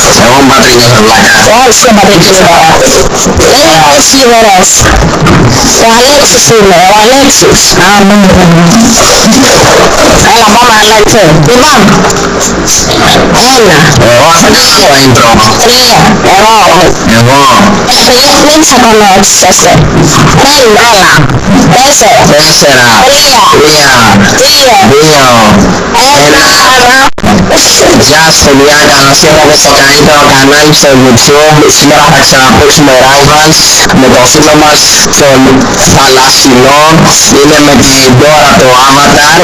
Emang baterainya terbatas. Oh, iya baterainya bara. Lexus beres. Wah Lexus ini, wah Lexus. Amin. Ayo apa mah Lexus? Imam. Enak. Oh, sekarang intro. Iya, emang. Emang. Saya minta kalau sese. Ala. Sese. Terserah. Iya. Iya. Iya. Iya. Enak. Já studiada Sierra do canal Solution Sierra Extrapos Moraivans Negosilomas Sol Palasilon Ile Medidora to Avatar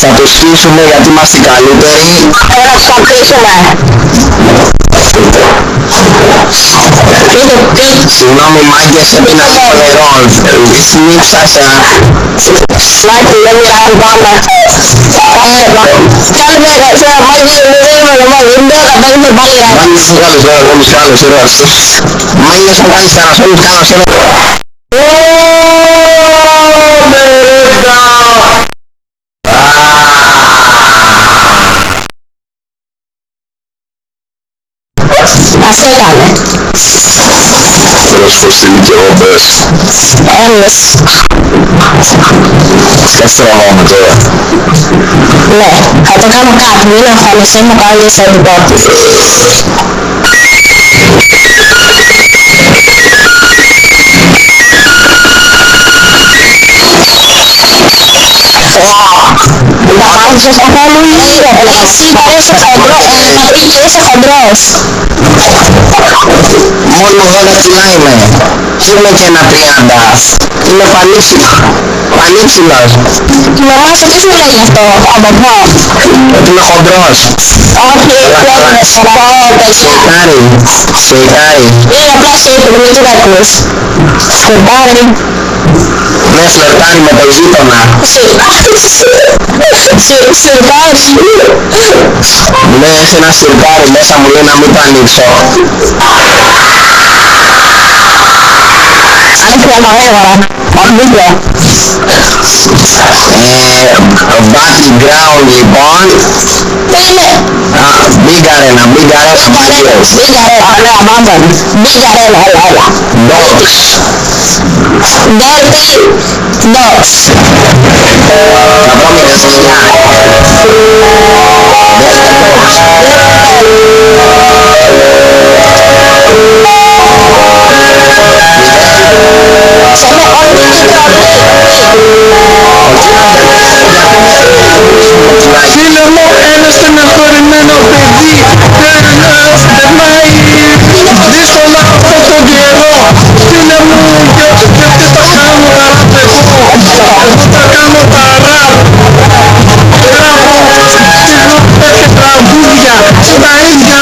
satu σκίσουμε γιατί είμαστε καλύτεροι. Ένα σκαπίσουμε. Συγγνώμη μάγκες, έπινα λίγο νερό. Σνίψασα. Μάγκη, δεν μοιράζει πάμε. Κάνε σε μάγκη, δεν είναι πάλι ράδι. Μάγκες μου κάνεις τώρα, όλους άλλους ηρώς. Μάγκες μου κάνεις κανένας, όλους κάνεις ηρώς. Αυτό έκανε. Θέλω σου στείλει και εγώ πες. Έλες. Κάτσε να πάμε τώρα. Ναι, θα το κάνω κάτω, μην αγχώνεσαι, μου κάνεις το εντυπώτη. Τα μάτια σου καθόλου λίγο. Εσύ είσαι χοντρός, είσαι χοντρός. Μόνο 12 κιλά είμαι. Και είμαι και ένα 30. Είμαι πανύψηλος. Η μαμά σου τι σου λέει αυτό, από εδώ. Ότι είμαι χοντρός. Όχι, δεν είναι σωρό, Σεϊτάρι. Σεϊτάρι. ή απλά σε είπε, μην το ακούς. Φερτάρι. Ναι, φλερτάρι με το γείτονα. Σιρτάρι. Ναι, έχει ένα σιρτάρι μέσα μου λέει να μην το ανοίξω. Άνοιξε ένα γρήγορα. Βίντεο. Background λοιπόν. Τι είναι. Big arena, big arena, μάγκες. Big arena, ωραία, μάμπαν. Big arena, έλα. Dogs. Dirty dogs. Να πω μια σωστιά. Φίλε μου, ένα στεναχωρημένο παιδί περνάει δύσκολα αυτόν τον καιρό. Φίλε μου, γιατί τα κάνω ραπ εγώ τα κάνω τα ραπ. Γράφω και τραγούδια, τα ίδια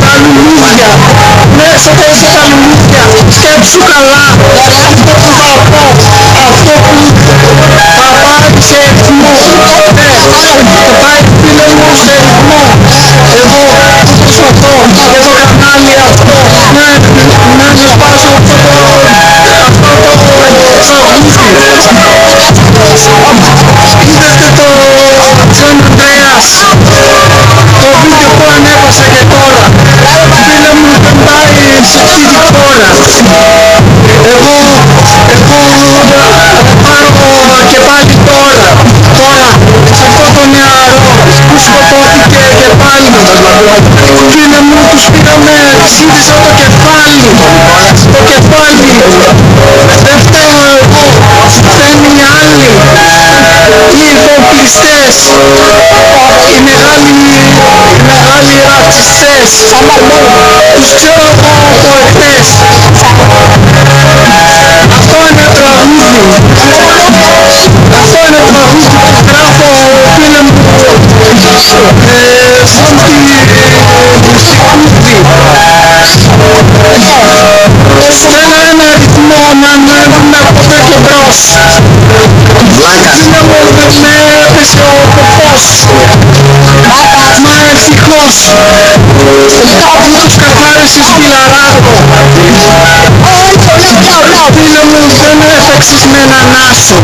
τα λουλούδια. Μέσα τόσο τα λουλούδια, σκέψου καλά. Αυτό που θα πω, αυτό που θα πάρει σε ρυθμό. Θα πάει φίλε μου σε ρυθμό. Εγώ προσπαθώ, εδώ κανάλι αυτό, να ανεβάσω αυτό το τραγούδι. Είδατε το Σαν Ανδρέας, το βίντεο που ανέβασα και τώρα. Φίλε μου, δεν πάει σε αυτή τη χώρα. Εγώ πάρω και πάλι τώρα, σε αυτό το νεαρό που σκοτώθηκε και πάλι. Φίλε μου, τους πήραμε, σύντησα το κεφάλι. Δεν φταίω εγώ, φταίνουν οι άλλοι, οι υποπληστές, οι μεγάλοι ρατσιστές. Τους ξέρω εγώ από εχθές. Αυτό είναι τραγούδι. Αυτό είναι τραγούδι που γράφω, φίλε μου, σαν τη μουσικούδι. Θέλω ένα ρυθμό να ανέβουμε από εδώ και μπρος. Φίλε μου, δεν με έπεσε ο ποπός. Μα ευτυχώς. Τους καθάρισες φιλαράκο. Φίλε μου, δεν έφεξες με έναν άσο.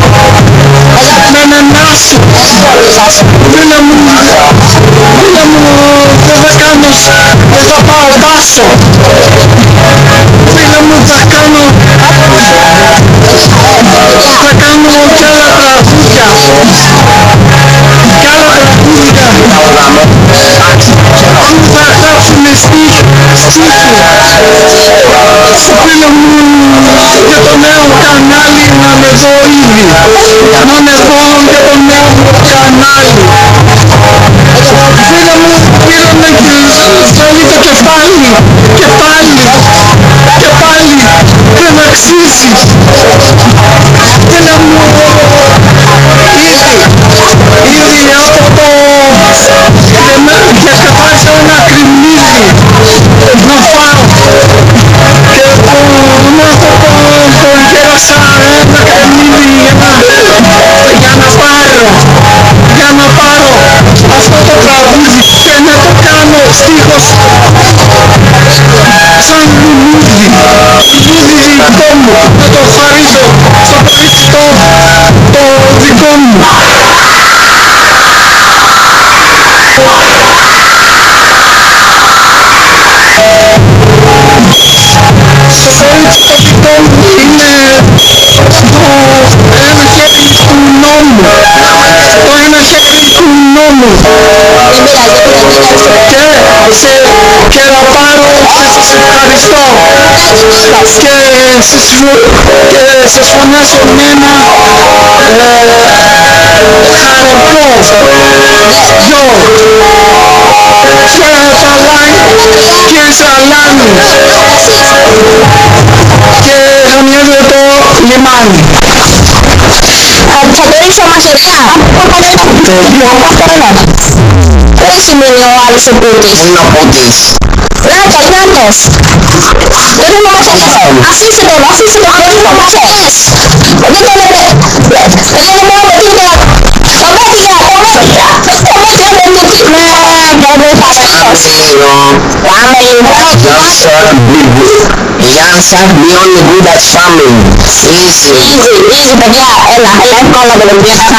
Με έναν άσο. Φίλε μου, δεν θα κάνω Επομένως δεν θα πάω πάσο. Φίλε μου, θα κάνω κι άλλα τραγούδια. Που θα γράψουμε στίχους. Φίλε μου, για το νέο κανάλι να με δω ήδη. Να με δω για το νέο κανάλι. Φίλε μου, πήραμε και θέλει το κεφάλι. Και πάλι. Δεν αξίζει. Φίλε μου, ήδη από το... διασκεδάσα ένα κρυμμύδι να φάω. Και το γέρασα ένα κρεμμύδι για να πάρω αυτό το τραγούδι και να το κάνω στίχος σαν λουλούδι δικό μου, να το χαρίζω στο κορίτσι το δικό μου. Το κορίτσι το δικό μου είναι το ένα χέρι του νόμου. Το ένα χέρι του νόμου. Και να πάρω και σας ευχαριστώ. Και σας φωνάζω με ένα χαροπό γιο. Και σαλάμι. Και χαμιέται το λιμάνι. Θα το ρίξω μαζικά. Πού έχει μείνει ο άλλος ο Πούτης? Πού είναι ο Πούτης? Νάτος. Δεν είναι μαζικές. Αφήστε τον, δεν είναι μαζικές. Δεν τον λέμε μόνο τίποτα. Κομμάτια. Πάμε λίγο. Jansak beyond the good as family. Easy. Easy, παιδιά. Έλα, εύκολα με τον παιδιά.